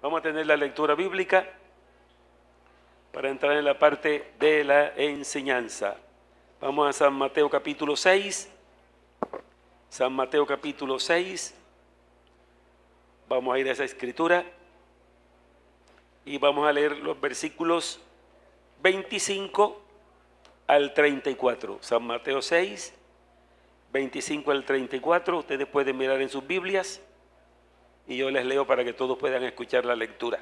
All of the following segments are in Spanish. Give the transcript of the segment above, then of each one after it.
Vamos a tener la lectura bíblica para entrar en la parte de la enseñanza. Vamos a San Mateo capítulo 6. San Mateo capítulo 6. Vamos a ir a esa escritura y vamos a leer los versículos 25 al 34. San Mateo 6, 25 al 34. Ustedes pueden mirar en sus Biblias y yo les leo para que todos puedan escuchar la lectura.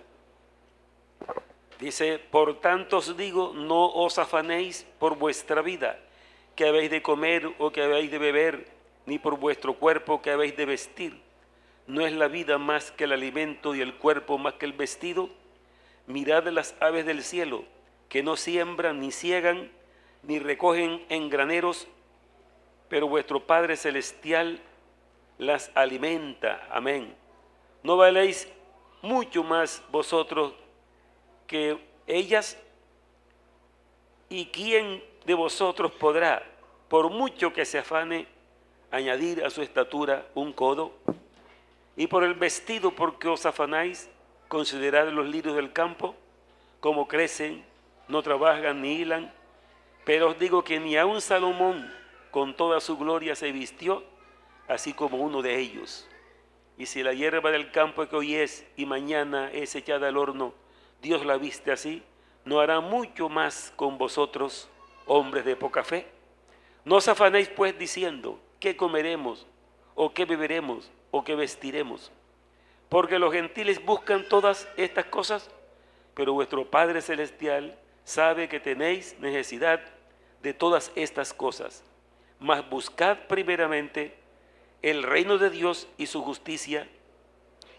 Dice: por tanto os digo, no os afanéis por vuestra vida, que habéis de comer o que habéis de beber, ni por vuestro cuerpo, que habéis de vestir. ¿No es la vida más que el alimento y el cuerpo más que el vestido? Mirad las aves del cielo, que no siembran, ni ciegan, ni recogen en graneros, pero vuestro Padre Celestial las alimenta. Amén. ¿No valéis mucho más vosotros que ellas? ¿Y quién de vosotros podrá, por mucho que se afane, añadir a su estatura un codo? Y por el vestido, ¿por qué os afanáis? Considerad los lirios del campo, cómo crecen, no trabajan ni hilan. Pero os digo que ni aun Salomón con toda su gloria se vistió así como uno de ellos. Y si la hierba del campo que hoy es y mañana es echada al horno, Dios la viste así, ¿no hará mucho más con vosotros, hombres de poca fe? No os afanéis pues diciendo, ¿qué comeremos? ¿O qué beberemos? ¿O qué vestiremos? Porque los gentiles buscan todas estas cosas, pero vuestro Padre Celestial sabe que tenéis necesidad de todas estas cosas. Mas buscad primeramente el reino de Dios y su justicia,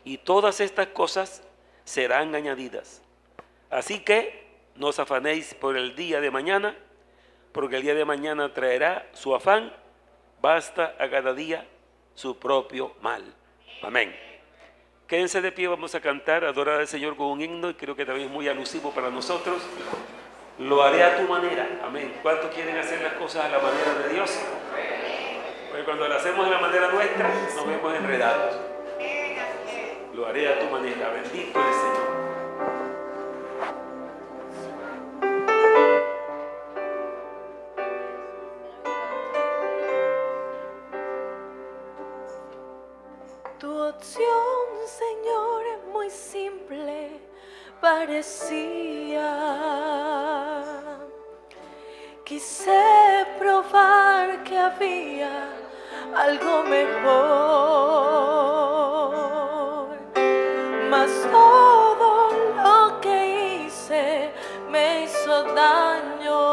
y todas estas cosas serán añadidas. Así que no os afanéis por el día de mañana, porque el día de mañana traerá su afán. Basta a cada día su propio mal. Amén. Quédense de pie, vamos a cantar, adorar al Señor con un himno, y creo que también es muy alusivo para nosotros. Lo haré a tu manera. Amén. ¿Cuántos quieren hacer las cosas a la manera de Dios? Porque cuando lo hacemos a la manera nuestra, nos vemos enredados. Lo haré a tu manera. Bendito el Señor. Tu opción, Señor, es muy simple, parecía. Quise probar que había algo mejor, mas todo lo que hice me hizo daño,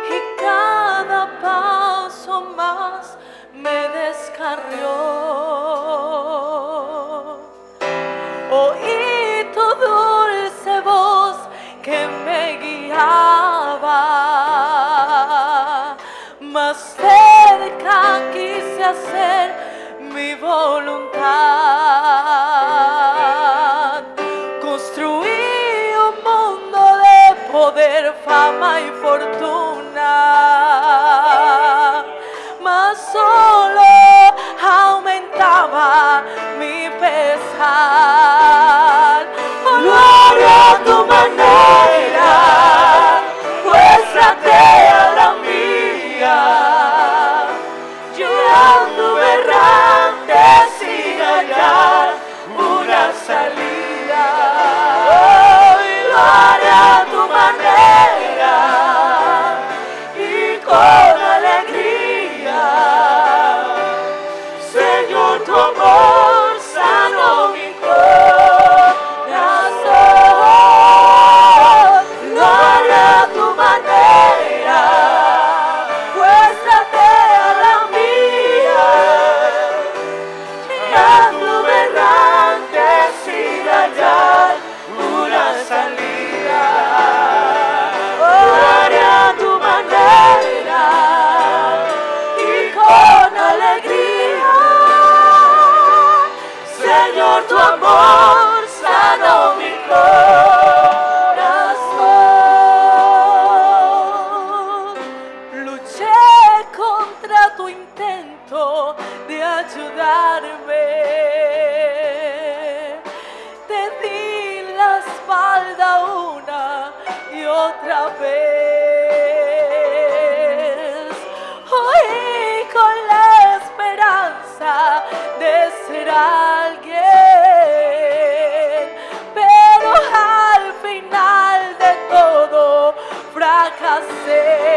y cada paso más me descarrió. Oí tu dulce voz que me guiaba, más cerca quise hacer mi voluntad. Construí un mundo de poder, fama y fortuna, mas solo aumentaba mi pesar. Lo haré a tu manera, muéstrate a la mía. Yo anduve errante sin hallar una salida. Lo haré a tu manera y con alegría. Señor, tu amor sanó mi corazón. Lo haré a tu manera, muéstrate a la mía. Anduve errante sin hallar una salida. Lo haré a tu manera y con alegría. Señor, tu amor sanó mi corazón. Luché contra tu intento de ayudarme, otra vez. Hoy con la esperanza de ser alguien, pero al final de todo fracasé.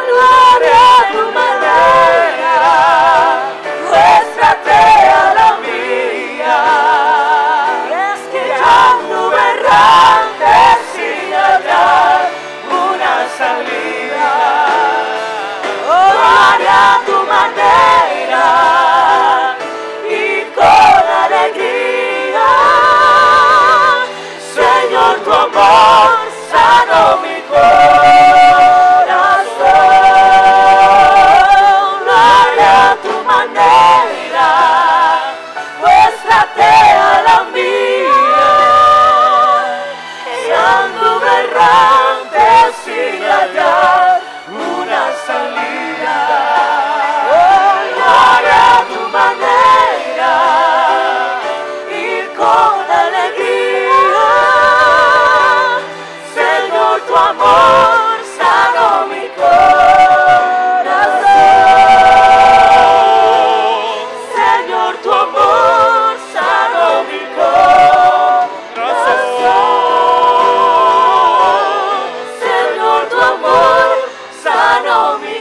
Lo haré a tu manera, muéstrate a la mía. Es que yo anduve errante sin hallar una salida. Lo haré a tu manera y con alegría. Señor, tu amor sanó mi corazón. Lo haré a tu manera, muéstrate a la mía. Y anduve errante sin hallar una salida. Lo haré a tu manera y con alegría. Señor, tu amor sanó mi corazón. Señor, tu amor sanó mi corazón. Señor, tu amor sanó mi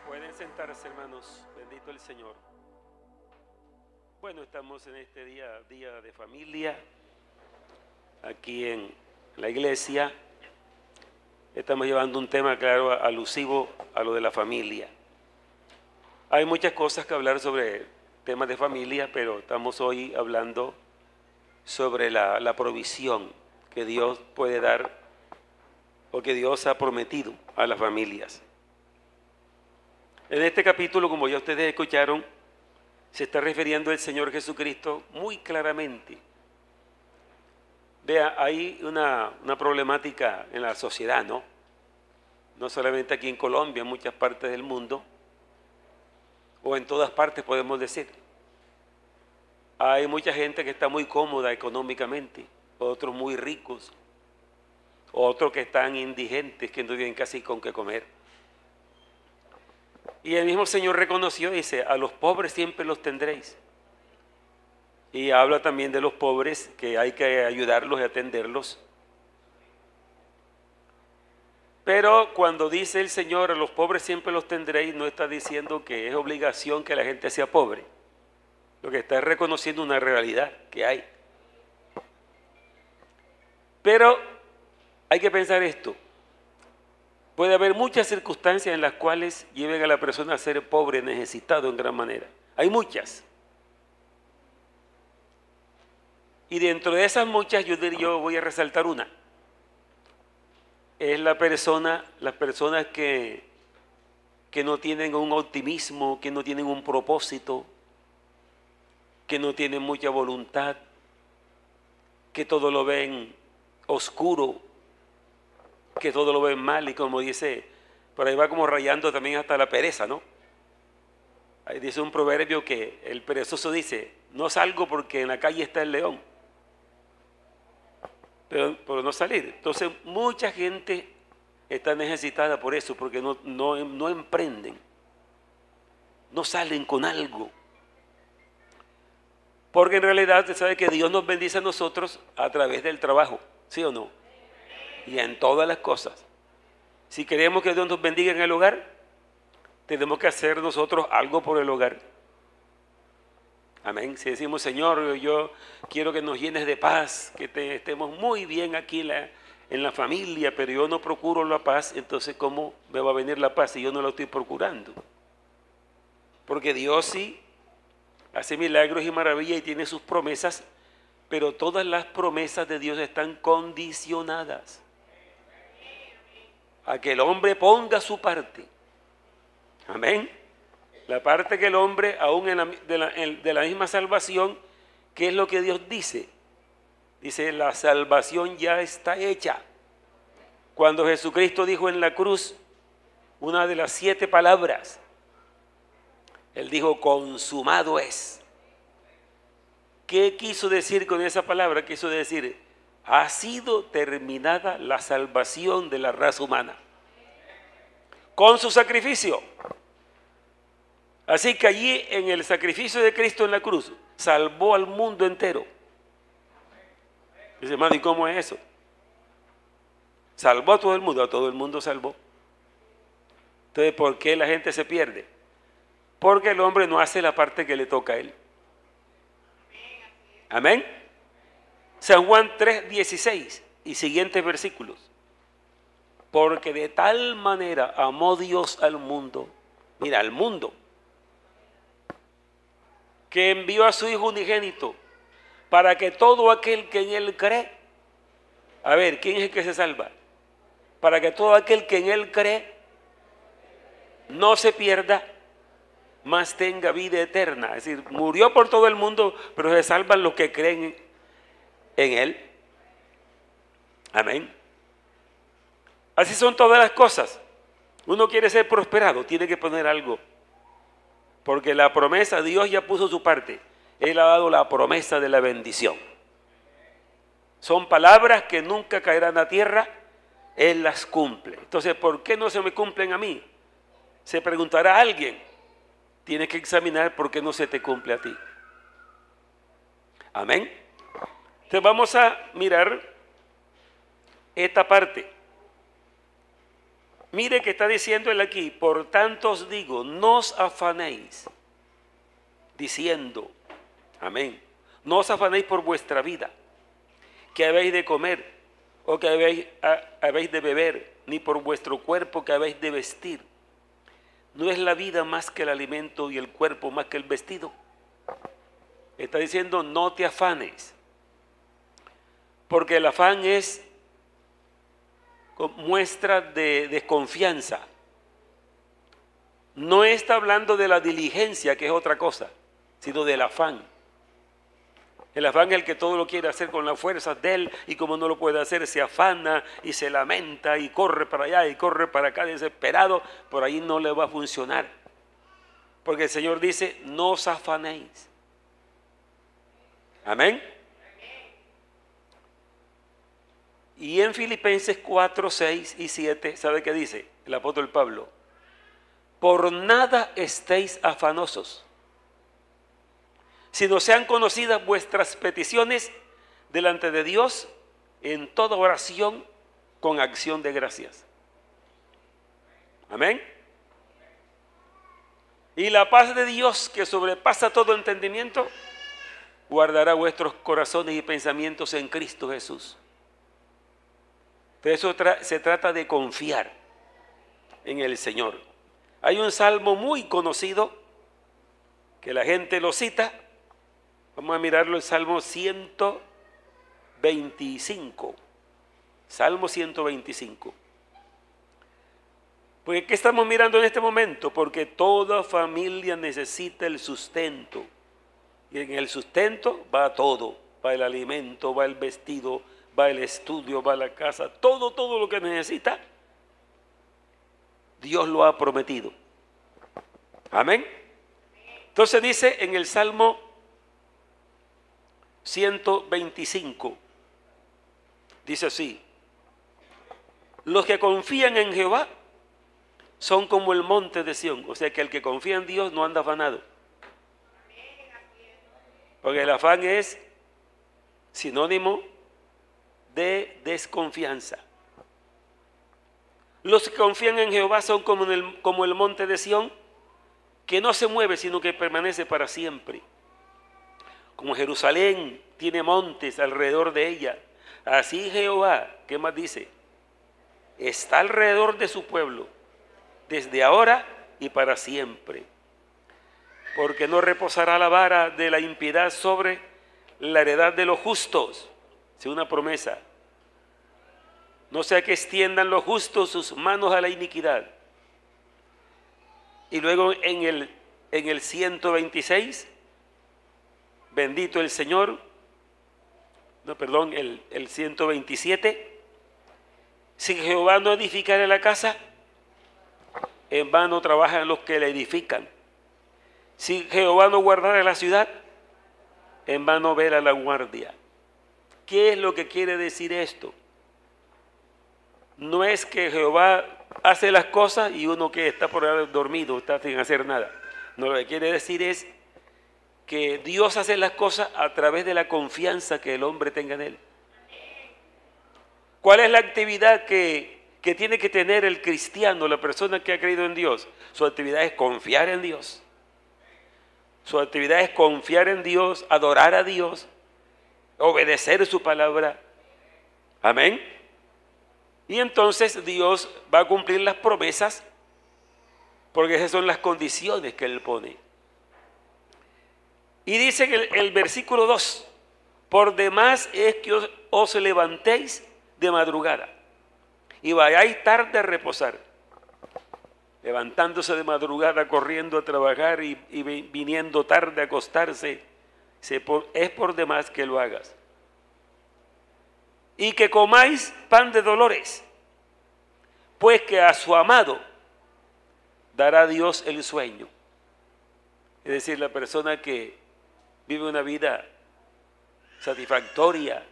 Pueden sentarse, hermanos. Bendito el Señor. Bueno, estamos en este día de familia, aquí en la iglesia. Estamos llevando un tema, claro, alusivo a lo de la familia. Hay muchas cosas que hablar sobre temas de familia, pero estamos hoy hablando sobre la provisión que Dios puede dar o que Dios ha prometido a las familias. En este capítulo, como ya ustedes escucharon, se está refiriendo el Señor Jesucristo muy claramente. Vea, hay una problemática en la sociedad, ¿no? No solamente aquí en Colombia, en muchas partes del mundo, o en todas partes podemos decir. Hay mucha gente que está muy cómoda económicamente, otros muy ricos, otros que están indigentes, que no tienen casi con qué comer. Y el mismo Señor reconoció, dice, a los pobres siempre los tendréis. Y habla también de los pobres, que hay que ayudarlos y atenderlos. Pero cuando dice el Señor, a los pobres siempre los tendréis, no está diciendo que es obligación que la gente sea pobre. Lo que está es reconociendo una realidad que hay. Pero hay que pensar esto. Puede haber muchas circunstancias en las cuales lleven a la persona a ser pobre, necesitado en gran manera. Hay muchas. Y dentro de esas muchas, yo voy a resaltar una. Es las personas que no tienen un optimismo, que no tienen un propósito, que no tienen mucha voluntad, que todo lo ven oscuro, que todo lo ven mal, y como dice, por ahí va como rayando también hasta la pereza, ¿no? Ahí dice un proverbio que el perezoso dice, no salgo porque en la calle está el león, pero por no salir. Entonces mucha gente está necesitada por eso, porque no emprenden, no salen con algo. Porque en realidad usted sabe que Dios nos bendice a nosotros a través del trabajo, ¿sí o no? Y en todas las cosas. Si queremos que Dios nos bendiga en el hogar, tenemos que hacer nosotros algo por el hogar. Amén. Si decimos, Señor, yo quiero que nos llenes de paz, que estemos muy bien aquí en la familia, pero yo no procuro la paz, entonces ¿cómo me va a venir la paz si yo no la estoy procurando? Porque Dios sí hace milagros y maravillas y tiene sus promesas, pero todas las promesas de Dios están condicionadas a que el hombre ponga su parte. Amén. La parte que el hombre, aún de la misma salvación, ¿qué es lo que Dios dice? Dice, la salvación ya está hecha. Cuando Jesucristo dijo en la cruz una de las 7 palabras, Él dijo, consumado es. ¿Qué quiso decir con esa palabra? Quiso decir, ha sido terminada la salvación de la raza humana con su sacrificio. Así que allí en el sacrificio de Cristo en la cruz salvó al mundo entero. Dice, hermano, ¿y cómo es eso? Salvó a todo el mundo salvó. Entonces, ¿por qué la gente se pierde? Porque el hombre no hace la parte que le toca a él. Amén. San Juan 3:16 y siguientes versículos. Porque de tal manera amó Dios al mundo, mira, al mundo, que envió a su Hijo unigénito, para que todo aquel que en Él cree, a ver, ¿quién es el que se salva? Para que todo aquel que en Él cree no se pierda, mas tenga vida eterna. Es decir, murió por todo el mundo, pero se salvan los que creen en Él. Amén. Así son todas las cosas. Uno quiere ser prosperado, tiene que poner algo. Porque la promesa, Dios ya puso su parte. Él ha dado la promesa de la bendición. Son palabras que nunca caerán a tierra, Él las cumple. Entonces, ¿por qué no se me cumplen a mí? Se preguntará a alguien. Tienes que examinar por qué no se te cumple a ti. Amén. Entonces vamos a mirar esta parte. Mire que está diciendo él aquí, por tanto os digo, no os afanéis, diciendo, amén, no os afanéis por vuestra vida, que habéis de comer o que habéis de beber, ni por vuestro cuerpo que habéis de vestir. ¿No es la vida más que el alimento y el cuerpo más que el vestido? Está diciendo, no te afanes, porque el afán es muestra de desconfianza. No está hablando de la diligencia, que es otra cosa, sino del afán. El afán es el que todo lo quiere hacer con las fuerzas de él, y como no lo puede hacer, se afana y se lamenta y corre para allá y corre para acá desesperado. Por ahí no le va a funcionar, porque el Señor dice, no os afanéis. Amén. Y en Filipenses 4, 6 y 7, ¿sabe qué dice el apóstol Pablo? Por nada estéis afanosos, sino sean conocidas vuestras peticiones delante de Dios en toda oración con acción de gracias. Amén. Y la paz de Dios, que sobrepasa todo entendimiento, guardará vuestros corazones y pensamientos en Cristo Jesús. De eso se trata, de confiar en el Señor. Hay un salmo muy conocido que la gente lo cita. Vamos a mirarlo, el Salmo 125. Salmo 125. Pues, ¿qué estamos mirando en este momento? Porque toda familia necesita el sustento. Y en el sustento va todo. Va el alimento, va el vestido, va el estudio, va la casa. Todo lo que necesita, Dios lo ha prometido. Amén. Entonces dice en el Salmo 125, dice así: los que confían en Jehová son como el monte de Sión. O sea que el que confía en Dios no anda afanado, porque el afán es sinónimo de desconfianza. Los que confían en Jehová son como el monte de Sión, que no se mueve sino que permanece para siempre. Como Jerusalén tiene montes alrededor de ella, así Jehová, ¿qué más dice? Está alrededor de su pueblo, desde ahora y para siempre. Porque no reposará la vara de la impiedad sobre la heredad de los justos. Es una promesa. No sea que extiendan los justos sus manos a la iniquidad. Y luego en el 126, bendito el Señor, no, perdón, el 127. Si Jehová no edificare la casa, en vano trabajan los que la edifican. Si Jehová no guardare la ciudad, en vano vela la guardia. ¿Qué es lo que quiere decir esto? No es que Jehová hace las cosas y uno que está por ahí dormido, está sin hacer nada. No, lo que quiere decir es que Dios hace las cosas a través de la confianza que el hombre tenga en Él. ¿Cuál es la actividad que tiene que tener el cristiano, la persona que ha creído en Dios? Su actividad es confiar en Dios. Su actividad es confiar en Dios, adorar a Dios, obedecer su palabra. Amén. Y entonces Dios va a cumplir las promesas, porque esas son las condiciones que Él pone. Y dice en el versículo 2, por demás es que os levantéis de madrugada y vayáis tarde a reposar. Levantándose de madrugada, corriendo a trabajar y viniendo tarde a acostarse, es por demás que lo hagas. Y que comáis pan de dolores, pues que a su amado dará Dios el sueño. Es decir, la persona que vive una vida satisfactoria,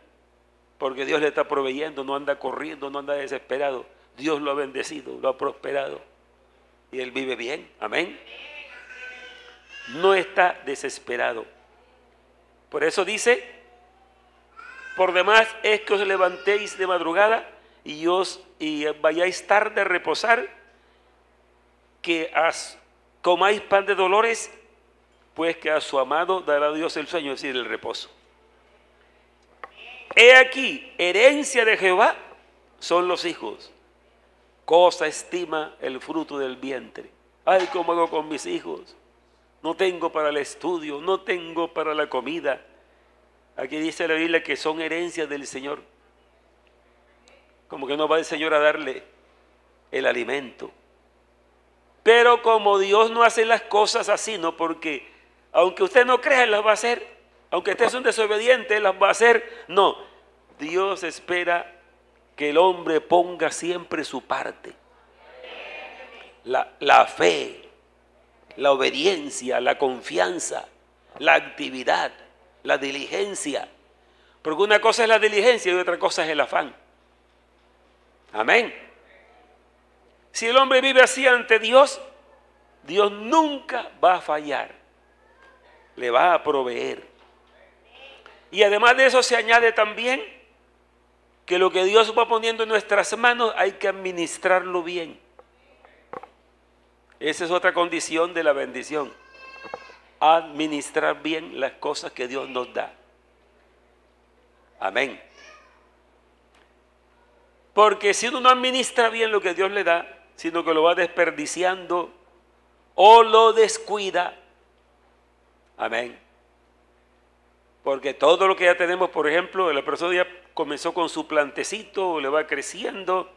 porque Dios le está proveyendo, no anda corriendo, no anda desesperado. Dios lo ha bendecido, lo ha prosperado y él vive bien. Amén. No está desesperado. Por eso dice, por demás es que os levantéis de madrugada y vayáis tarde a reposar, que comáis pan de dolores, pues que a su amado dará Dios el sueño, es decir, el reposo. He aquí, herencia de Jehová son los hijos. Cosa estima el fruto del vientre. Ay, ¿cómo hago con mis hijos? No tengo para el estudio, no tengo para la comida. Aquí dice la Biblia que son herencias del Señor. Como que no va el Señor a darle el alimento. Pero como Dios no hace las cosas así, no, porque aunque usted no crea, Él las va a hacer. Aunque usted es un desobediente, Él las va a hacer. No, Dios espera que el hombre ponga siempre su parte. La fe, la obediencia, la confianza, la actividad, la diligencia. Porque una cosa es la diligencia y otra cosa es el afán. Amén. Si el hombre vive así ante Dios, Dios nunca va a fallar. Le va a proveer. Y además de eso se añade también que lo que Dios va poniendo en nuestras manos hay que administrarlo bien. Esa es otra condición de la bendición. Administrar bien las cosas que Dios nos da. Amén. Porque si uno no administra bien lo que Dios le da, sino que lo va desperdiciando o lo descuida. Amén. Porque todo lo que ya tenemos, por ejemplo, la persona ya comenzó con su plantecito, le va creciendo.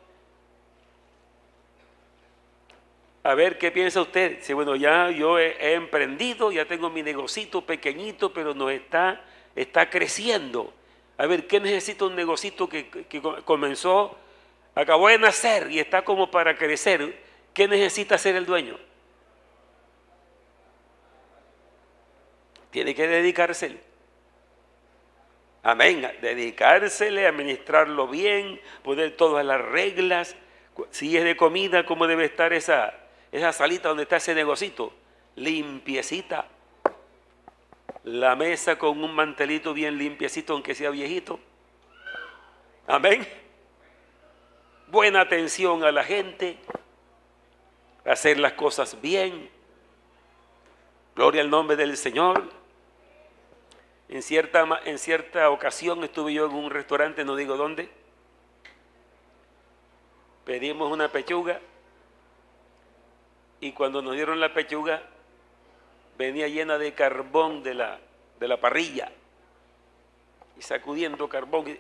A ver, ¿qué piensa usted? Si bueno, ya yo he emprendido, ya tengo mi negocito pequeñito, pero no está creciendo. A ver, ¿qué necesita un negocito que comenzó, acabó de nacer y está como para crecer? ¿Qué necesita hacer el dueño? Tiene que dedicársele. Amén. Dedicársele, administrarlo bien, poner todas las reglas. Si es de comida, ¿cómo debe estar esa salita donde está ese negocito? Limpiecita. La mesa con un mantelito bien limpiecito, aunque sea viejito. Amén. Buena atención a la gente. Hacer las cosas bien. Gloria al nombre del Señor. En cierta ocasión estuve yo en un restaurante, no digo dónde. Pedimos una pechuga y cuando nos dieron la pechuga venía llena de carbón de la parrilla y sacudiendo carbón.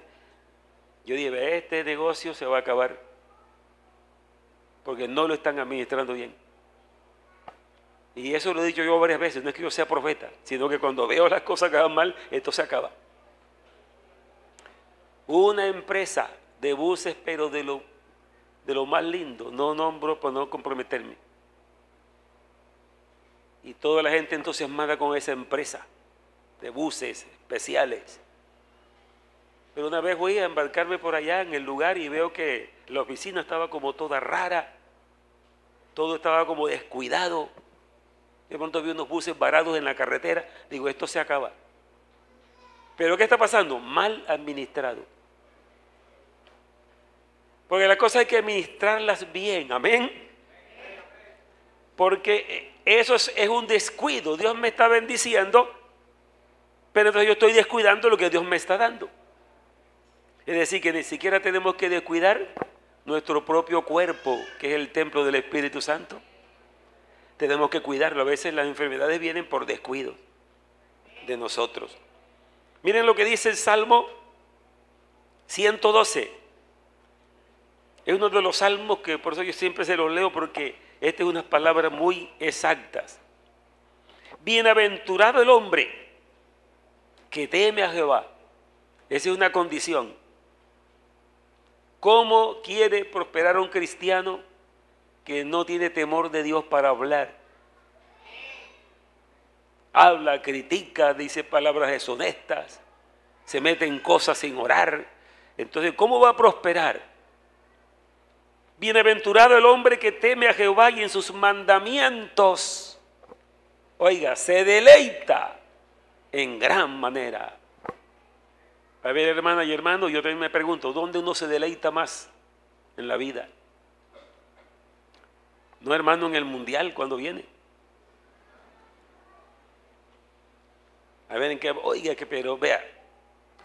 Yo dije, este negocio se va a acabar porque no lo están administrando bien. Y eso lo he dicho yo varias veces, no es que yo sea profeta, sino que cuando veo las cosas que van mal, esto se acaba. una empresa de buses, pero de lo más lindo, no nombro para no comprometerme. Y toda la gente entusiasmada con esa empresa de buses especiales. Pero una vez voy a embarcarme por allá en el lugar y veo que la oficina estaba como toda rara, todo estaba como descuidado. De pronto vi unos buses varados en la carretera, digo, esto se acaba. Pero ¿qué está pasando? Mal administrado. Porque las cosas hay que administrarlas bien, amén. Porque eso es un descuido. Dios me está bendiciendo, pero entonces yo estoy descuidando lo que Dios me está dando. Es decir, que ni siquiera tenemos que descuidar nuestro propio cuerpo, que es el templo del Espíritu Santo. Tenemos que cuidarlo. A veces las enfermedades vienen por descuido de nosotros. Miren lo que dice el Salmo 112. Es uno de los salmos que por eso yo siempre se los leo, porque esta es unas palabras muy exactas. Bienaventurado el hombre que teme a Jehová. Esa es una condición. ¿Cómo quiere prosperar un cristiano que no tiene temor de Dios para hablar? Habla, critica, dice palabras deshonestas, se mete en cosas sin orar. Entonces, ¿cómo va a prosperar? Bienaventurado el hombre que teme a Jehová y en sus mandamientos, oiga, se deleita en gran manera. A ver, hermana y hermano, yo también me pregunto, ¿dónde uno se deleita más en la vida? No, hermano, en el mundial cuando viene. A ver, en qué, oiga, que pero vea,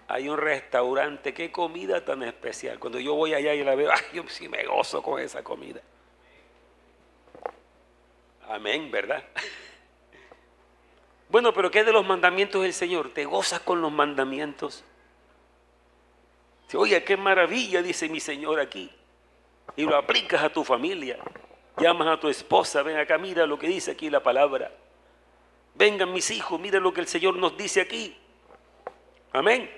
hay un restaurante, qué comida tan especial. Cuando yo voy allá y la veo, ay, yo sí me gozo con esa comida. Amén, ¿verdad? Bueno, pero ¿qué de los mandamientos del Señor? ¿Te gozas con los mandamientos? Oye, qué maravilla, dice mi Señor aquí. Y lo aplicas a tu familia. Llamas a tu esposa, ven acá, mira lo que dice aquí la palabra. Vengan mis hijos, mira lo que el Señor nos dice aquí. Amén.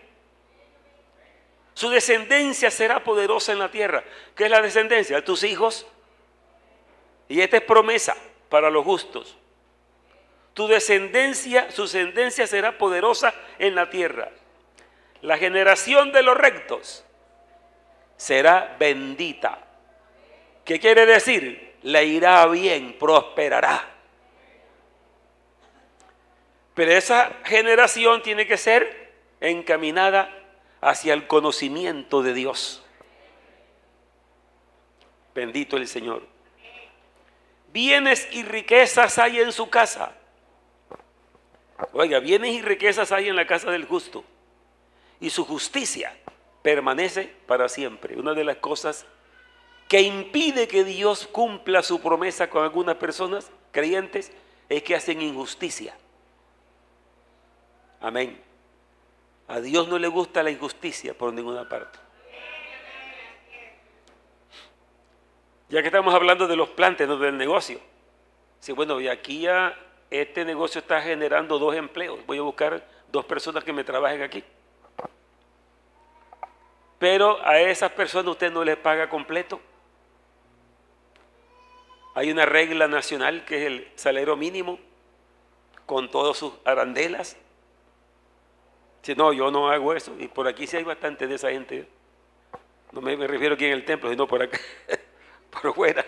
Su descendencia será poderosa en la tierra. ¿Qué es la descendencia? Tus hijos. Y esta es promesa para los justos. Tu descendencia, su descendencia será poderosa en la tierra. La generación de los rectos será bendita. ¿Qué quiere decir? Le irá bien, prosperará. Pero esa generación tiene que ser encaminada hacia el conocimiento de Dios. Bendito el Señor. Bienes y riquezas hay en su casa. Oiga, bienes y riquezas hay en la casa del justo. Y su justicia permanece para siempre. Una de las cosas que impide que Dios cumpla su promesa con algunas personas creyentes es que hacen injusticia. Amén. A Dios no le gusta la injusticia por ninguna parte. Ya que estamos hablando de los planteos del negocio. Sí, bueno, y aquí ya este negocio está generando 2 empleos. Voy a buscar 2 personas que me trabajen aquí. Pero a esas personas usted no les paga completo. Hay una regla nacional que es el salario mínimo con todas sus arandelas. Si no, yo no hago eso. Y por aquí sí hay bastante de esa gente. No me refiero aquí en el templo, sino por acá, por fuera.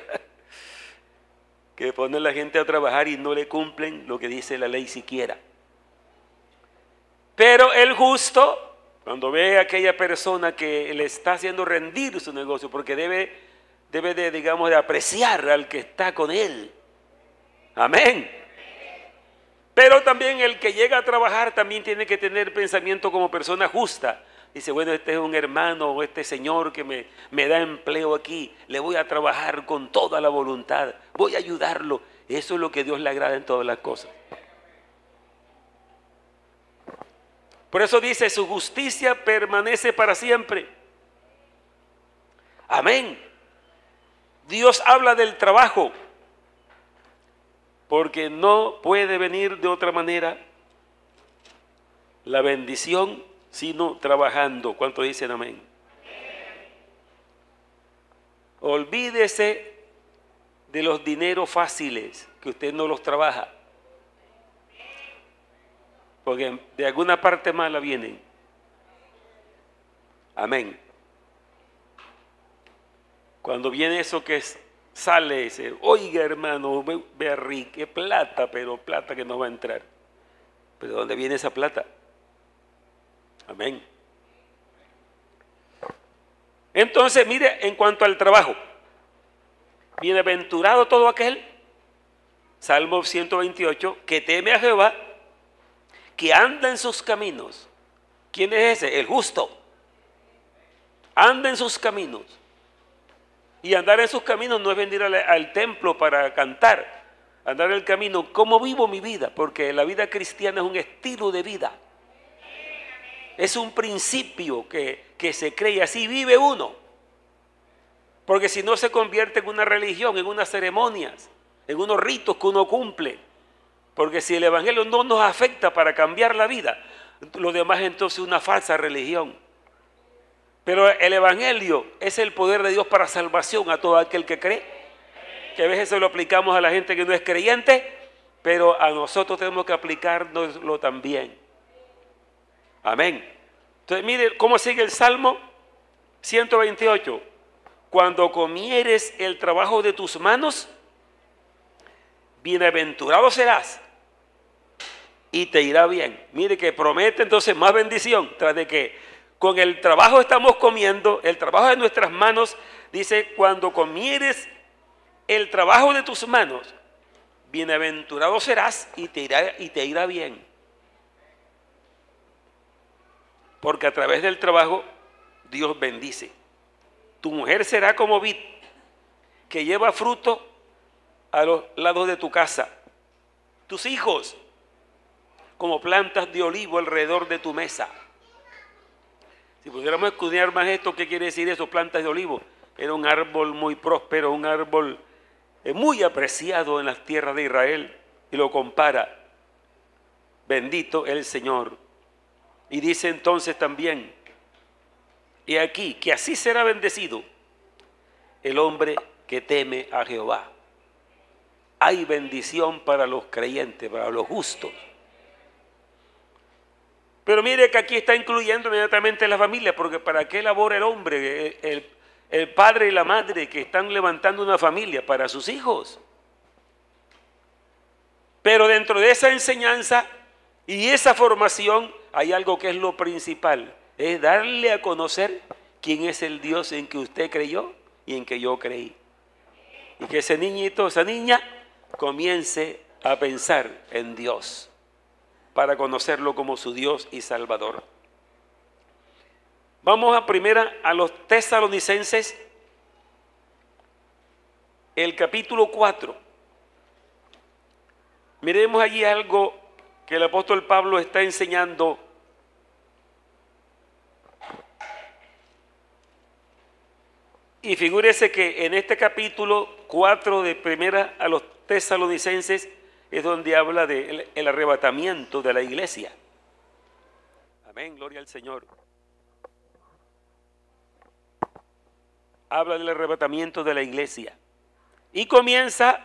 Que ponen a la gente a trabajar y no le cumplen lo que dice la ley siquiera. Pero el justo, cuando ve a aquella persona que le está haciendo rendir su negocio, porque debe de, digamos, de apreciar al que está con él. Amén. Pero también el que llega a trabajar también tiene que tener pensamiento como persona justa. Dice, bueno, este es un hermano o este señor que me da empleo aquí. Le voy a trabajar con toda la voluntad. Voy a ayudarlo. Eso es lo que Dios le agrada en todas las cosas. Por eso dice, su justicia permanece para siempre. Amén. Dios habla del trabajo, porque no puede venir de otra manera la bendición sino trabajando. ¿Cuánto dicen amén? Olvídese de los dineros fáciles, que usted no los trabaja, porque de alguna parte mala vienen. Amén. Cuando viene eso que sale, dice, oiga hermano, vea rique plata, pero plata que no va a entrar. ¿Pero dónde viene esa plata? Amén. Entonces, mire, en cuanto al trabajo, bienaventurado todo aquel, Salmo 128, que teme a Jehová, que anda en sus caminos. ¿Quién es ese? El justo. Anda en sus caminos. Y andar en sus caminos no es venir al templo para cantar. Andar en el camino, ¿cómo vivo mi vida? Porque la vida cristiana es un estilo de vida. Es un principio que se cree, así vive uno. Porque si no se convierte en una religión, en unas ceremonias, en unos ritos que uno cumple. Porque si el evangelio no nos afecta para cambiar la vida, lo demás entonces es una falsa religión. Pero el evangelio es el poder de Dios para salvación a todo aquel que cree. Que a veces se lo aplicamos a la gente que no es creyente, pero a nosotros tenemos que aplicárnoslo también. Amén. Entonces mire cómo sigue el Salmo 128. Cuando comieres el trabajo de tus manos, bienaventurado serás y te irá bien. Mire que promete entonces más bendición, tras de que con el trabajo estamos comiendo, el trabajo de nuestras manos, dice, cuando comieres el trabajo de tus manos, bienaventurado serás y te irá bien. Porque a través del trabajo Dios bendice. Tu mujer será como vid, que lleva fruto a los lados de tu casa. Tus hijos, como plantas de olivo alrededor de tu mesa. Si pudiéramos estudiar más esto, ¿qué quiere decir eso? Plantas de olivo. Era un árbol muy próspero, un árbol muy apreciado en las tierras de Israel. Y lo compara. Bendito el Señor. Y dice entonces también, y aquí, que así será bendecido el hombre que teme a Jehová. Hay bendición para los creyentes, para los justos. Pero mire que aquí está incluyendo inmediatamente la familia, porque ¿para qué labora el hombre, el padre y la madre que están levantando una familia? Para sus hijos. Pero dentro de esa enseñanza y esa formación hay algo que es lo principal, es darle a conocer quién es el Dios en que usted creyó y en que yo creí. Y que ese niñito, esa niña, comience a pensar en Dios para conocerlo como su Dios y Salvador. Vamos a los Tesalonicenses, el capítulo 4. Miremos allí algo que el apóstol Pablo está enseñando. Y figúrese que en este capítulo 4 de primera a los Tesalonicenses es donde habla del arrebatamiento de la iglesia. Amén, gloria al Señor. Habla del arrebatamiento de la iglesia. Y comienza,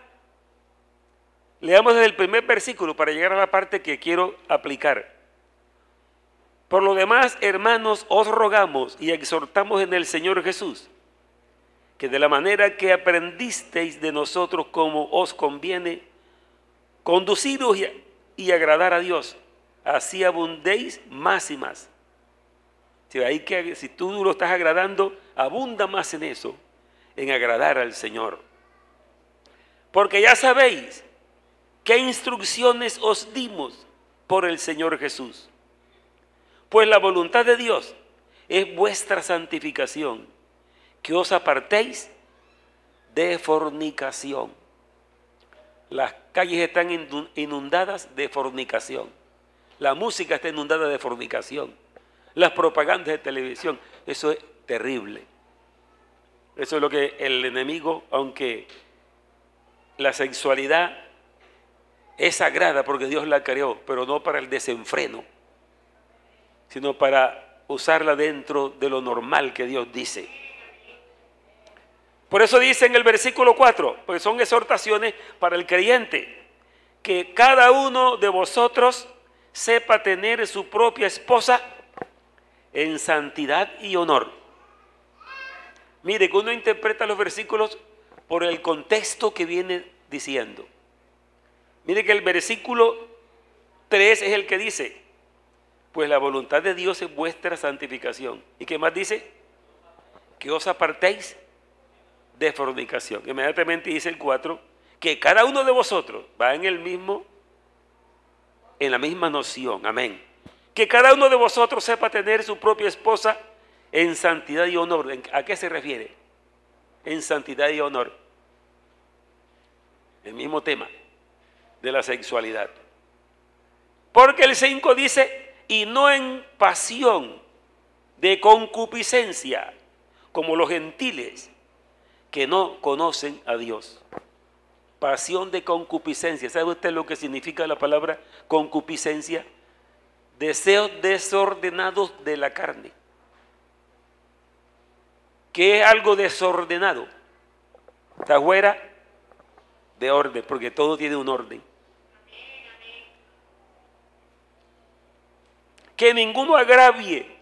leamos desde el primer versículo para llegar a la parte que quiero aplicar. Por lo demás, hermanos, os rogamos y exhortamos en el Señor Jesús, que de la manera que aprendisteis de nosotros como os conviene, conduciros y agradar a Dios, así abundéis más y más. Si tú lo estás agradando, abunda más en eso, en agradar al Señor. Porque ya sabéis qué instrucciones os dimos por el Señor Jesús. Pues la voluntad de Dios es vuestra santificación, que os apartéis de fornicación. Las calles están inundadas de fornicación. La música está inundada de fornicación. Las propagandas de televisión, eso es terrible. Eso es lo que el enemigo, aunque la sexualidad es sagrada porque Dios la creó, pero no para el desenfreno. sino para usarla dentro de lo normal que Dios dice. Por eso dice en el versículo 4, porque son exhortaciones para el creyente, que cada uno de vosotros sepa tener su propia esposa en santidad y honor. Mire, que uno interpreta los versículos por el contexto que viene diciendo. Mire que el versículo 3 es el que dice, pues la voluntad de Dios es vuestra santificación. ¿Y qué más dice? Que os apartéis de fornicación. Inmediatamente dice el 4, que cada uno de vosotros va en la misma noción. Amén. Que cada uno de vosotros sepa tener su propia esposa en santidad y honor. ¿A qué se refiere? En santidad y honor. El mismo tema de la sexualidad. Porque el 5 dice, y no en pasión de concupiscencia, como los gentiles que no conocen a Dios. Pasión de concupiscencia. ¿Sabe usted lo que significa la palabra concupiscencia? Deseos desordenados de la carne. ¿Qué es algo desordenado? Está fuera de orden, porque todo tiene un orden. Que ninguno agravie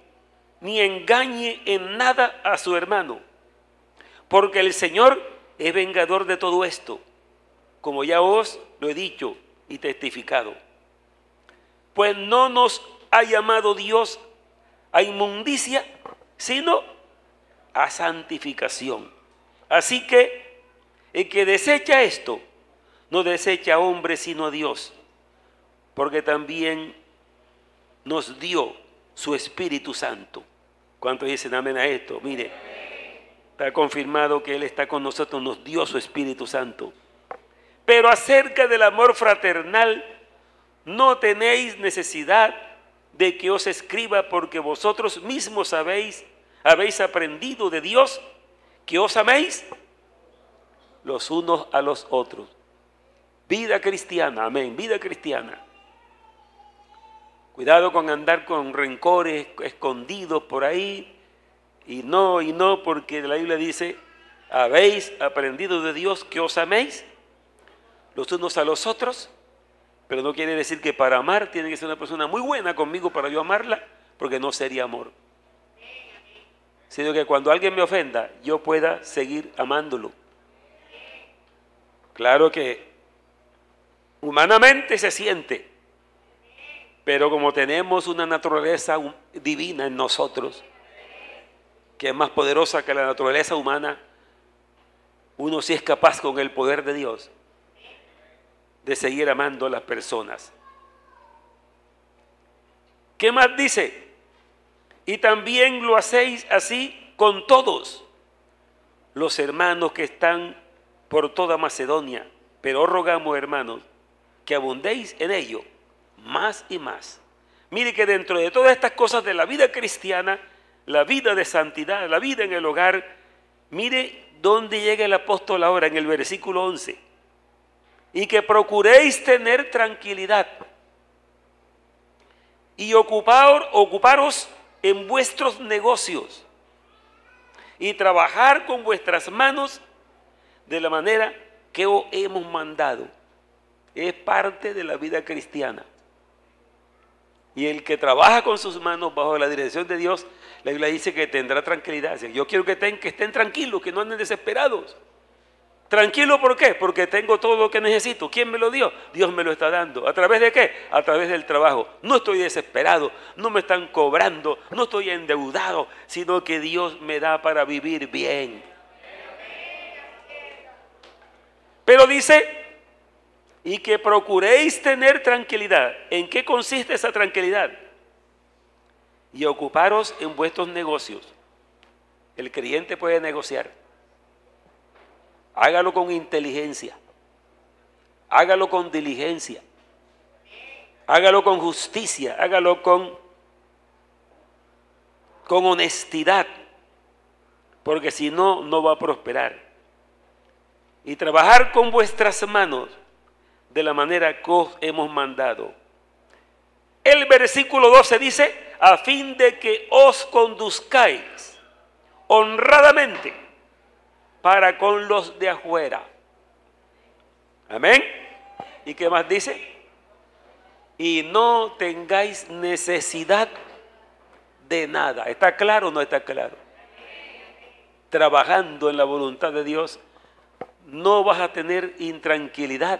ni engañe en nada a su hermano, porque el Señor es vengador de todo esto, como ya os lo he dicho y testificado. Pues no nos ha llamado Dios a inmundicia, sino a santificación. Así que el que desecha esto, no desecha a hombre sino a Dios, porque también nos dio su Espíritu Santo. ¿Cuántos dicen amén a esto? Mire, está confirmado que Él está con nosotros, nos dio su Espíritu Santo. Pero acerca del amor fraternal, no tenéis necesidad de que os escriba, porque vosotros mismos habéis aprendido de Dios que os améis los unos a los otros. Vida cristiana, amén, vida cristiana. Cuidado con andar con rencores escondidos por ahí, y no, porque la Biblia dice, habéis aprendido de Dios que os améis los unos a los otros, pero no quiere decir que para amar tiene que ser una persona muy buena conmigo para yo amarla, porque no sería amor. Sino que cuando alguien me ofenda, yo pueda seguir amándolo. Claro que humanamente se siente, pero como tenemos una naturaleza divina en nosotros, que es más poderosa que la naturaleza humana, uno sí es capaz con el poder de Dios de seguir amando a las personas. ¿Qué más dice? Y también lo hacéis así con todos los hermanos que están por toda Macedonia, pero os rogamos, hermanos, que abundéis en ello más y más. Mire que dentro de todas estas cosas de la vida cristiana, la vida de santidad, la vida en el hogar, mire dónde llega el apóstol ahora en el versículo 11. Y que procuréis tener tranquilidad y ocuparos en vuestros negocios y trabajar con vuestras manos de la manera que os hemos mandado. Es parte de la vida cristiana. Y el que trabaja con sus manos bajo la dirección de Dios, la Biblia dice que tendrá tranquilidad. Yo quiero que estén tranquilos, que no anden desesperados. ¿Tranquilo por qué? Porque tengo todo lo que necesito. ¿Quién me lo dio? Dios me lo está dando. ¿A través de qué? A través del trabajo. No estoy desesperado, no me están cobrando, no estoy endeudado, sino que Dios me da para vivir bien. Pero dice, y que procuréis tener tranquilidad. ¿En qué consiste esa tranquilidad? Y ocuparos en vuestros negocios. El creyente puede negociar. Hágalo con inteligencia. Hágalo con diligencia. Hágalo con justicia. Hágalo con honestidad. Porque si no, no va a prosperar. Y trabajar con vuestras manos de la manera que os hemos mandado. El versículo 12 dice, a fin de que os conduzcáis honradamente para con los de afuera. Amén. ¿Y qué más dice? Y no tengáis necesidad de nada. ¿Está claro o no está claro? Trabajando en la voluntad de Dios, no vas a tener intranquilidad.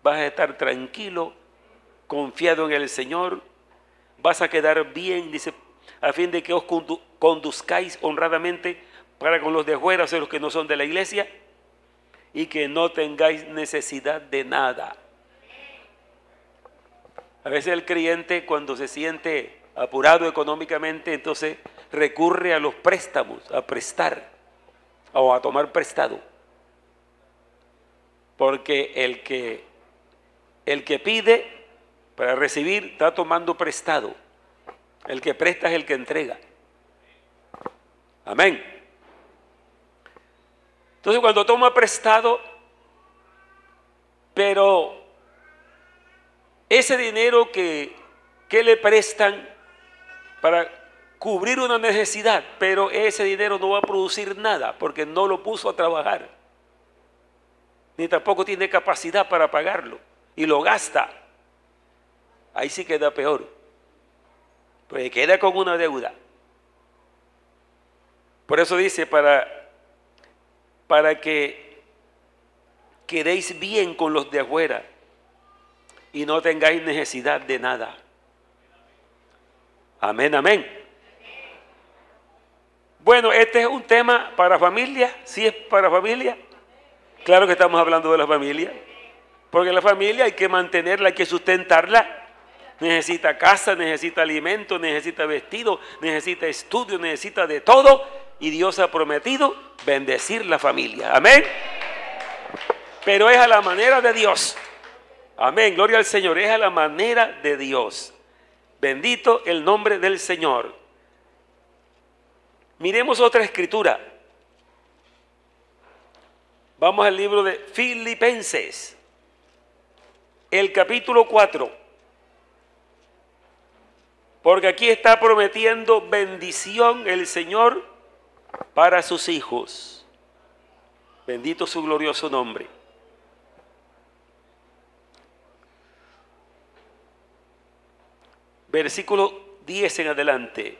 Vas a estar tranquilo, confiado en el Señor. Vas a quedar bien, dice, a fin de que os conduzcáis honradamente para con los de afuera, o sea, los que no son de la iglesia, y que no tengáis necesidad de nada. A veces el creyente, cuando se siente apurado económicamente, entonces recurre a los préstamos, a prestar o a tomar prestado. Porque el que pide para recibir está tomando prestado. El que presta es el que entrega. Amén. Entonces cuando toma prestado, pero ese dinero que le prestan para cubrir una necesidad, pero ese dinero no va a producir nada porque no lo puso a trabajar, ni tampoco tiene capacidad para pagarlo y lo gasta, ahí sí queda peor, pues queda con una deuda. Por eso dice, para que quedéis bien con los de afuera y no tengáis necesidad de nada. Amén, amén. Bueno, este es un tema para familia. ¿Sí es para familia? Claro que estamos hablando de la familia, porque la familia hay que mantenerla, hay que sustentarla. Necesita casa, necesita alimento, necesita vestido, necesita estudio, necesita de todo. Y Dios ha prometido bendecir la familia. Amén. Pero es a la manera de Dios. Amén, gloria al Señor. Es a la manera de Dios. Bendito el nombre del Señor. Miremos otra escritura. Vamos al libro de Filipenses, el capítulo 4. Porque aquí está prometiendo bendición el Señor para sus hijos. Bendito su glorioso nombre. Versículo 10 en adelante.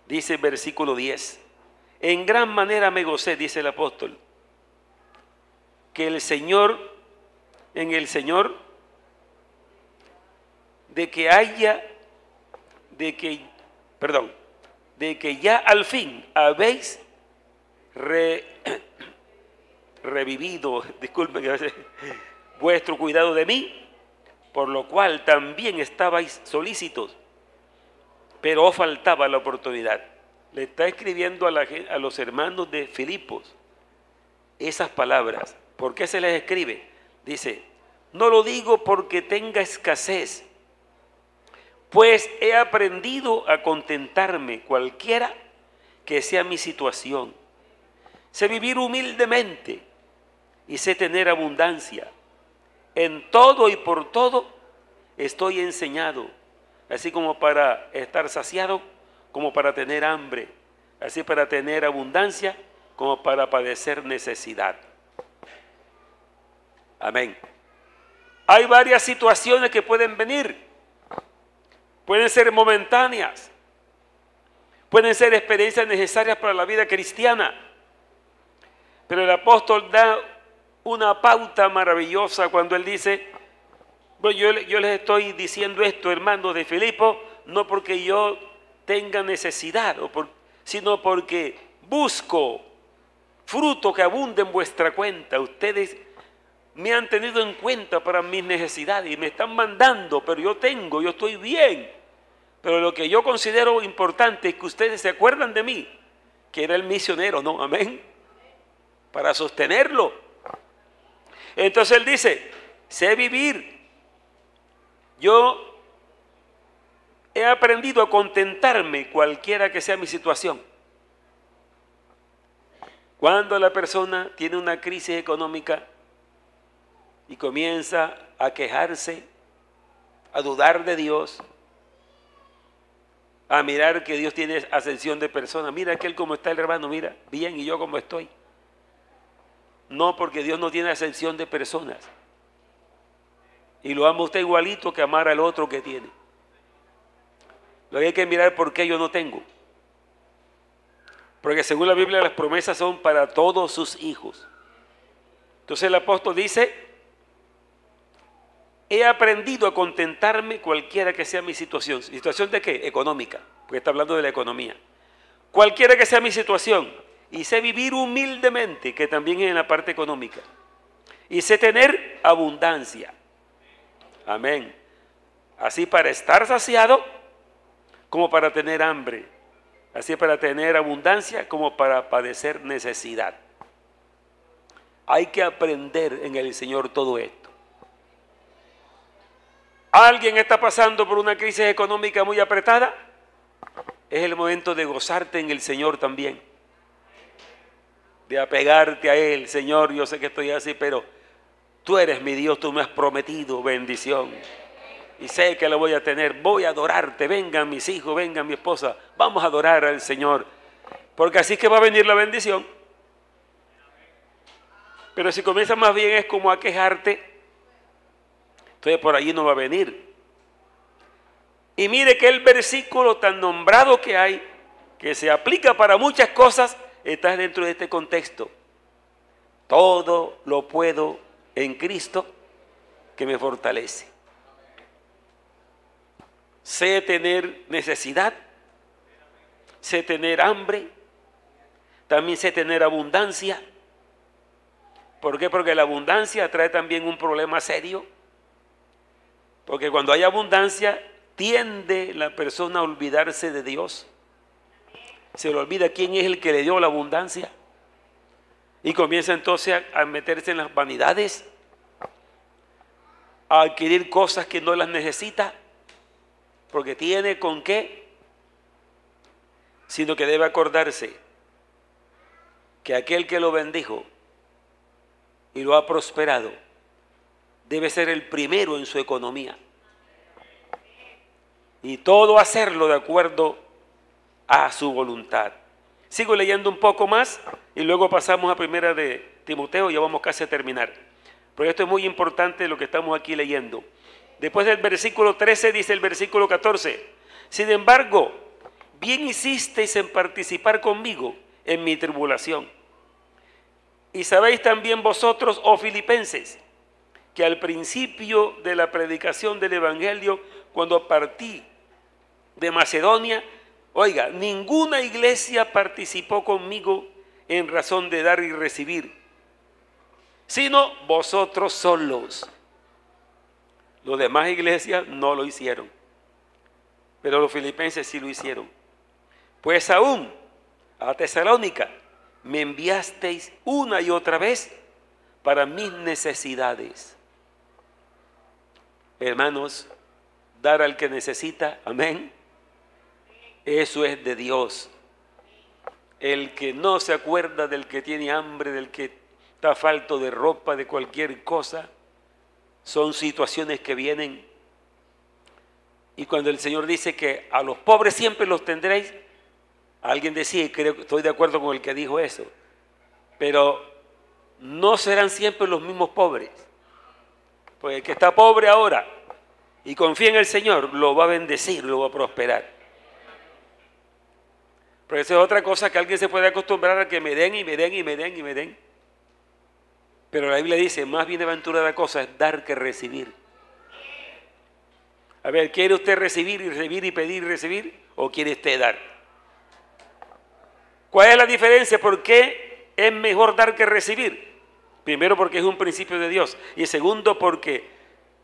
Dice versículo 10. En gran manera me gocé, dice el apóstol, que el Señor, en el Señor, de que ya al fin habéis revivido, disculpen que a veces, vuestro cuidado de mí, por lo cual también estabais solícitos, pero os faltaba la oportunidad. Le está escribiendo a los hermanos de Filipos esas palabras. ¿Por qué se les escribe? Dice, no lo digo porque tenga escasez, pues he aprendido a contentarme cualquiera que sea mi situación. Sé vivir humildemente y sé tener abundancia. En todo y por todo estoy enseñado, así como para estar saciado, como para tener hambre, así para tener abundancia, como para padecer necesidad. Amén. Hay varias situaciones que pueden venir, pueden ser momentáneas, pueden ser experiencias necesarias para la vida cristiana, pero el apóstol da una pauta maravillosa cuando él dice, bueno, yo les estoy diciendo esto, hermanos de Filipos, no porque yo tenga necesidad, sino porque busco fruto que abunde en vuestra cuenta. Ustedes me han tenido en cuenta para mis necesidades y me están mandando, pero yo estoy bien. Pero lo que yo considero importante es que ustedes se acuerdan de mí, que era el misionero, ¿no? Amén. Para sostenerlo. Entonces él dice, sé vivir. Yo he aprendido a contentarme cualquiera que sea mi situación. Cuando la persona tiene una crisis económica y comienza a quejarse, a dudar de Dios, a mirar que Dios tiene ascensión de personas. Mira aquel como está el hermano, mira, bien, y yo como estoy. No, porque Dios no tiene ascensión de personas. Y lo ama usted igualito que amar al otro que tiene. Lo que hay que mirar por qué yo no tengo. Porque según la Biblia las promesas son para todos sus hijos. Entonces el apóstol dice, he aprendido a contentarme cualquiera que sea mi situación. ¿Situación de qué? Económica, porque está hablando de la economía. Cualquiera que sea mi situación, y sé vivir humildemente, que también es en la parte económica. Y sé tener abundancia. Amén. Así para estar saciado, como para tener hambre. Así para tener abundancia, como para padecer necesidad. Hay que aprender en el Señor todo esto. ¿Alguien está pasando por una crisis económica muy apretada? Es el momento de gozarte en el Señor también. De apegarte a Él. Señor, yo sé que estoy así, pero tú eres mi Dios, tú me has prometido bendición. Y sé que la voy a tener, voy a adorarte. Vengan mis hijos, vengan mi esposa, vamos a adorar al Señor. Porque así es que va a venir la bendición. Pero si comienzas más bien es como a quejarte, entonces por allí no va a venir. Y mire que el versículo tan nombrado que hay, que se aplica para muchas cosas, está dentro de este contexto. Todo lo puedo en Cristo que me fortalece. Sé tener necesidad, sé tener hambre, también sé tener abundancia. ¿Por qué? Porque la abundancia trae también un problema serio. Porque cuando hay abundancia, tiende la persona a olvidarse de Dios. Se le olvida quién es el que le dio la abundancia. Y comienza entonces a meterse en las vanidades, a adquirir cosas que no las necesita, porque tiene con qué, sino que debe acordarse que aquel que lo bendijo y lo ha prosperado, debe ser el primero en su economía. Y todo hacerlo de acuerdo a su voluntad. Sigo leyendo un poco más y luego pasamos a primera de Timoteo y ya vamos casi a terminar. Porque esto es muy importante lo que estamos aquí leyendo. Después del versículo 13 dice el versículo 14. Sin embargo, bien hicisteis en participar conmigo en mi tribulación. Y sabéis también vosotros, oh filipenses, que al principio de la predicación del Evangelio, cuando partí de Macedonia, oiga, ninguna iglesia participó conmigo en razón de dar y recibir, sino vosotros solos. Las demás iglesias no lo hicieron, pero los filipenses sí lo hicieron. Pues aún a Tesalónica me enviasteis una y otra vez para mis necesidades. Hermanos, dar al que necesita, amén, eso es de Dios. El que no se acuerda del que tiene hambre, del que está falto de ropa, de cualquier cosa, son situaciones que vienen. Y cuando el Señor dice que a los pobres siempre los tendréis, alguien decía, y creo que estoy de acuerdo con el que dijo eso, pero no serán siempre los mismos pobres. Porque el que está pobre ahora y confía en el Señor, lo va a bendecir, lo va a prosperar. Pero eso es otra cosa que alguien se puede acostumbrar a que me den y me den y me den y me den. Pero la Biblia dice, más bienaventurada cosa es dar que recibir. A ver, ¿quiere usted recibir y recibir y pedir y recibir? ¿O quiere usted dar? ¿Cuál es la diferencia? ¿Por qué es mejor dar que recibir? Primero, porque es un principio de Dios. Y segundo, porque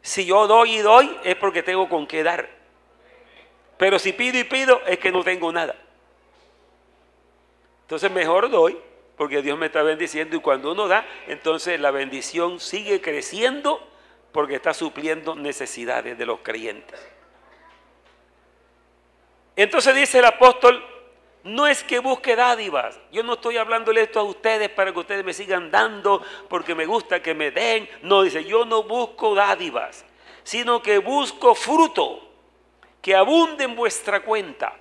si yo doy y doy, es porque tengo con qué dar. Pero si pido y pido, es que no tengo nada. Entonces mejor doy, porque Dios me está bendiciendo. Y cuando uno da, entonces la bendición sigue creciendo, porque está supliendo necesidades de los creyentes. Entonces dice el apóstol, no es que busque dádivas. Yo no estoy hablándole esto a ustedes para que ustedes me sigan dando porque me gusta que me den. No, dice, yo no busco dádivas, sino que busco fruto que abunde en vuestra cuenta.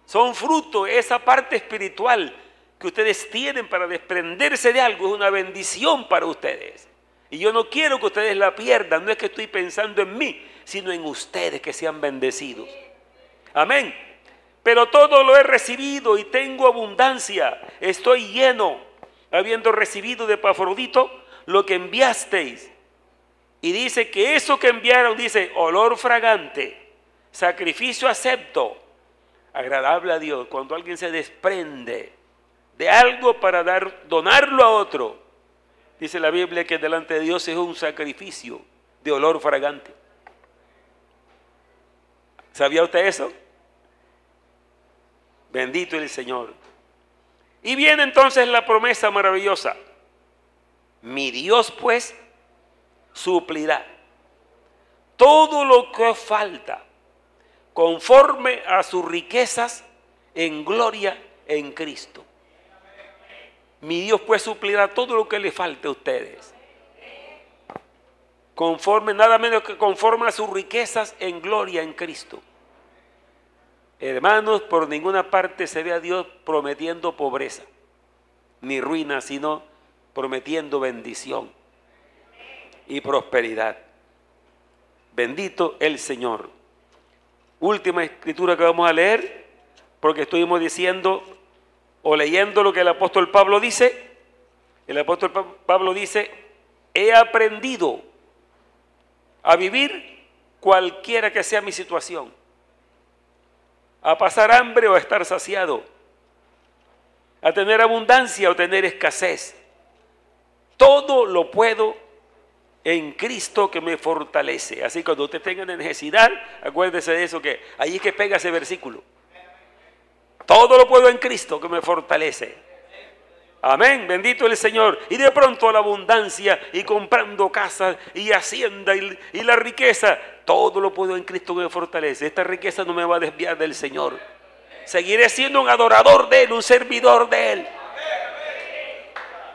Son fruto, esa parte espiritual que ustedes tienen para desprenderse de algo, es una bendición para ustedes. Y yo no quiero que ustedes la pierdan, no es que estoy pensando en mí, sino en ustedes que sean bendecidos. Amén. Pero todo lo he recibido y tengo abundancia, estoy lleno, habiendo recibido de Epafrodito lo que enviasteis. Y dice que eso que enviaron, dice, olor fragante, sacrificio acepto, agradable a Dios. Cuando alguien se desprende de algo para donarlo a otro, dice la Biblia que delante de Dios es un sacrificio de olor fragante. ¿Sabía usted eso? Bendito el Señor. Y viene entonces la promesa maravillosa. Mi Dios pues suplirá todo lo que os falta conforme a sus riquezas en gloria en Cristo. Mi Dios pues suplirá todo lo que le falte a ustedes. Conforme, nada menos que conforme a sus riquezas en gloria en Cristo. Hermanos, por ninguna parte se ve a Dios prometiendo pobreza, ni ruina, sino prometiendo bendición y prosperidad. Bendito el Señor. Última escritura que vamos a leer, porque estuvimos diciendo o leyendo lo que el apóstol Pablo dice. El apóstol Pablo dice, he aprendido a vivir cualquiera que sea mi situación, a pasar hambre o a estar saciado, a tener abundancia o tener escasez. Todo lo puedo en Cristo que me fortalece. Así cuando usted tenga necesidad, acuérdese de eso, que ahí es que pega ese versículo. Todo lo puedo en Cristo que me fortalece. Amén, bendito el Señor. Y de pronto la abundancia y comprando casas y hacienda y la riqueza, todo lo puedo en Cristo que me fortalece. Esta riqueza no me va a desviar del Señor. Seguiré siendo un adorador de Él, un servidor de Él.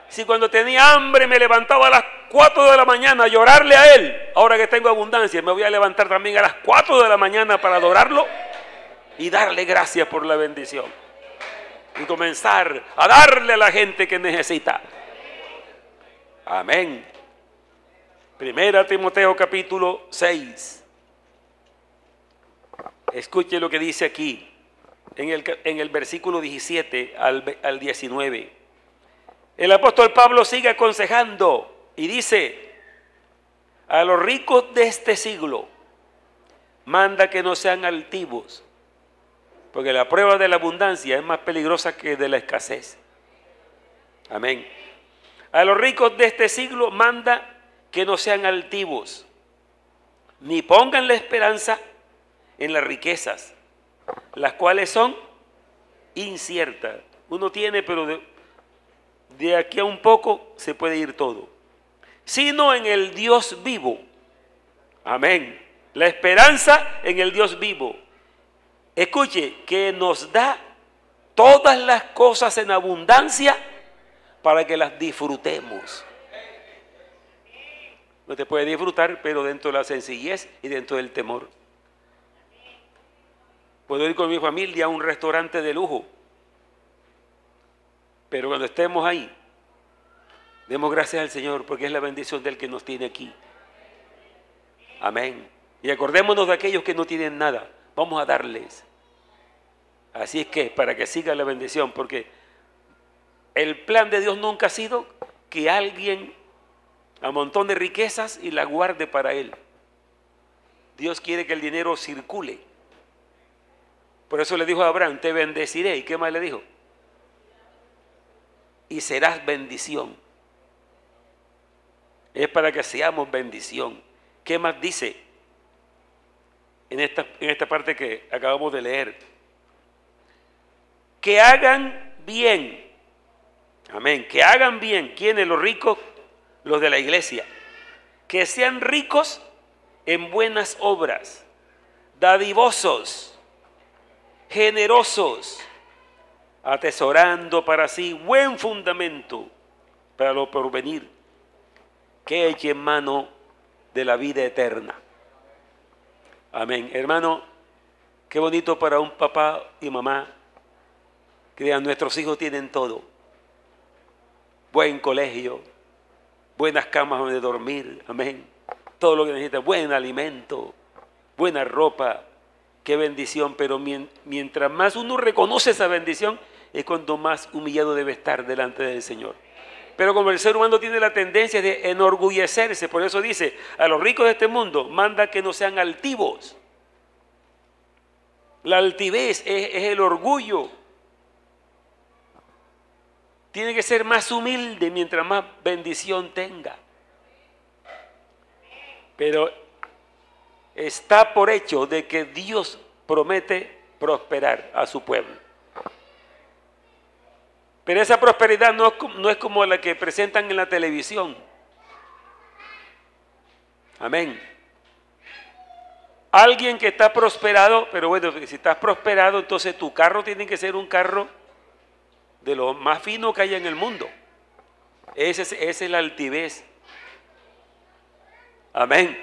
Si cuando tenía hambre me levantaba a las 4 de la mañana a llorarle a Él, ahora que tengo abundancia me voy a levantar también a las 4 de la mañana para adorarlo y darle gracias por la bendición. Y comenzar a darle a la gente que necesita. Amén. Primera Timoteo capítulo 6. Escuche lo que dice aquí en el versículo 17 al 19. El apóstol Pablo sigue aconsejando y dice, a los ricos de este siglo manda que no sean altivos, porque la prueba de la abundancia es más peligrosa que de la escasez. Amén. A los ricos de este siglo manda que no sean altivos, ni pongan la esperanza en las riquezas, las cuales son inciertas. Uno tiene, pero de aquí a un poco se puede ir todo. Sino en el Dios vivo. Amén. La esperanza en el Dios vivo. Escuche, que nos da todas las cosas en abundancia para que las disfrutemos. No te puede disfrutar, pero dentro de la sencillez y dentro del temor. Puedo ir con mi familia a un restaurante de lujo, pero cuando estemos ahí, demos gracias al Señor, porque es la bendición del que nos tiene aquí. Amén. Y acordémonos de aquellos que no tienen nada, vamos a darles. Así es que, para que siga la bendición, porque el plan de Dios nunca ha sido que alguien amontone riquezas y la guarde para Él. Dios quiere que el dinero circule. Por eso le dijo a Abraham, te bendeciré. ¿Y qué más le dijo? Y serás bendición. Es para que seamos bendición. ¿Qué más dice en esta parte que acabamos de leer? Que hagan bien. Amén. Que hagan bien. ¿Quiénes? Los ricos, los de la iglesia. Que sean ricos en buenas obras, dadivosos, generosos, atesorando para sí buen fundamento para lo porvenir, que eche en mano de la vida eterna. Amén. Hermano, qué bonito para un papá y mamá Que digan, nuestros hijos tienen todo. Buen colegio, buenas camas donde dormir, amén. Todo lo que necesitan, buen alimento, buena ropa, qué bendición. Pero mientras más uno reconoce esa bendición, es cuando más humillado debe estar delante del Señor. Pero como el ser humano tiene la tendencia de enorgullecerse, por eso dice, a los ricos de este mundo, manda que no sean altivos. La altivez es el orgullo. Tiene que ser más humilde mientras más bendición tenga. Pero está por hecho de que Dios promete prosperar a su pueblo. Pero esa prosperidad no es como la que presentan en la televisión. Amén. Alguien que está prosperado, pero bueno, si estás prosperado, entonces tu carro tiene que ser un carro de lo más fino que haya en el mundo. Esa es la altivez. Amén.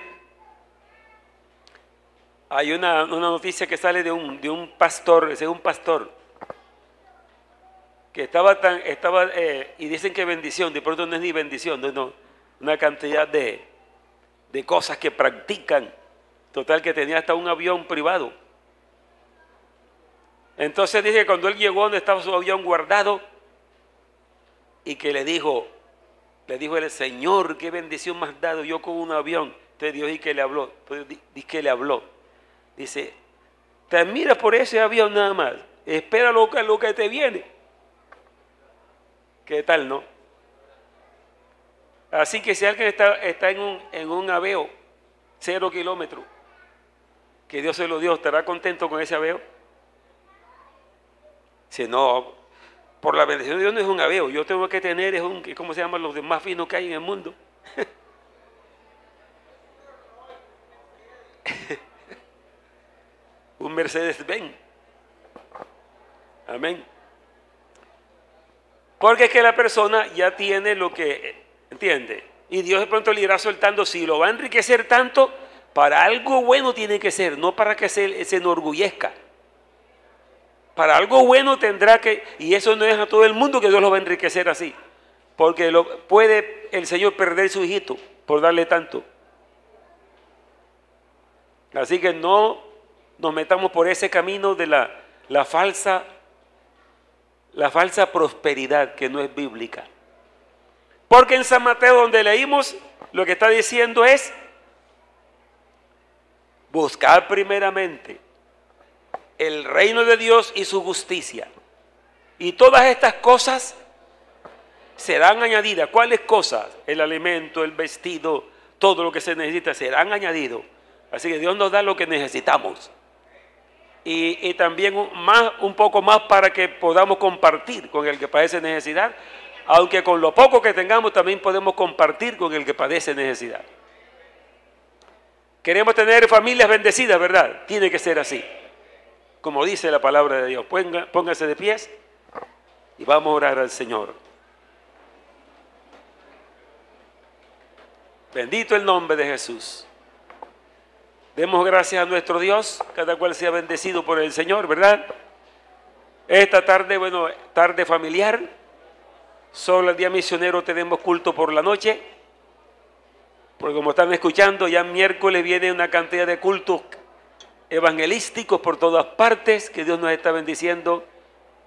Hay una noticia que sale de un pastor, ese es un pastor, que estaba y dicen que bendición, de pronto no es ni bendición, no, una cantidad de cosas que practican, total que tenía hasta un avión privado. Entonces dice que cuando él llegó donde estaba su avión guardado y que le dijo el Señor, qué bendición me has dado yo con un avión. Entonces Dios dice que le habló, dice, te admiras por ese avión nada más, espera lo que te viene. ¿Qué tal, no? Así que si alguien está en un aveo 0 kilómetros, que Dios se lo dio, ¿estará contento con ese aveo? Si no, por la bendición de Dios no es un aveo, yo tengo que tener, ¿cómo se llaman los demás finos que hay en el mundo? Un Mercedes-Benz. Amén. Porque es que la persona ya tiene lo que entiende. Y Dios de pronto le irá soltando, si lo va a enriquecer tanto, para algo bueno tiene que ser, no para que se enorgullezca. Para algo bueno tendrá que, y eso no es a todo el mundo que Dios lo va a enriquecer así. Porque puede el Señor perder su hijito por darle tanto. Así que no nos metamos por ese camino de la falsa prosperidad que no es bíblica. Porque en San Mateo, donde leímos, lo que está diciendo es buscar primeramente el reino de Dios y su justicia, y todas estas cosas serán añadidas. ¿Cuáles cosas? El alimento, el vestido, todo lo que se necesita serán añadidos. Así que Dios nos da lo que necesitamos. Y también un poco más para que podamos compartir con el que padece necesidad, aunque con lo poco que tengamos también podemos compartir con el que padece necesidad. Queremos tener familias bendecidas, ¿verdad? Tiene que ser así, como dice la palabra de Dios. Pónganse de pies y vamos a orar al Señor. Bendito el nombre de Jesús. Demos gracias a nuestro Dios, cada cual sea bendecido por el Señor, ¿verdad? Esta tarde, tarde familiar, solo el día misionero tenemos culto por la noche, porque como están escuchando, ya miércoles viene una cantidad de cultos evangelísticos por todas partes, que Dios nos está bendiciendo,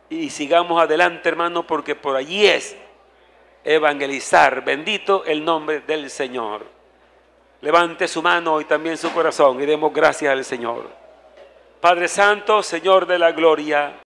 y sigamos adelante, hermanos, porque por allí es evangelizar. Bendito el nombre del Señor. Levante su mano y también su corazón y demos gracias al Señor. Padre Santo, Señor de la gloria,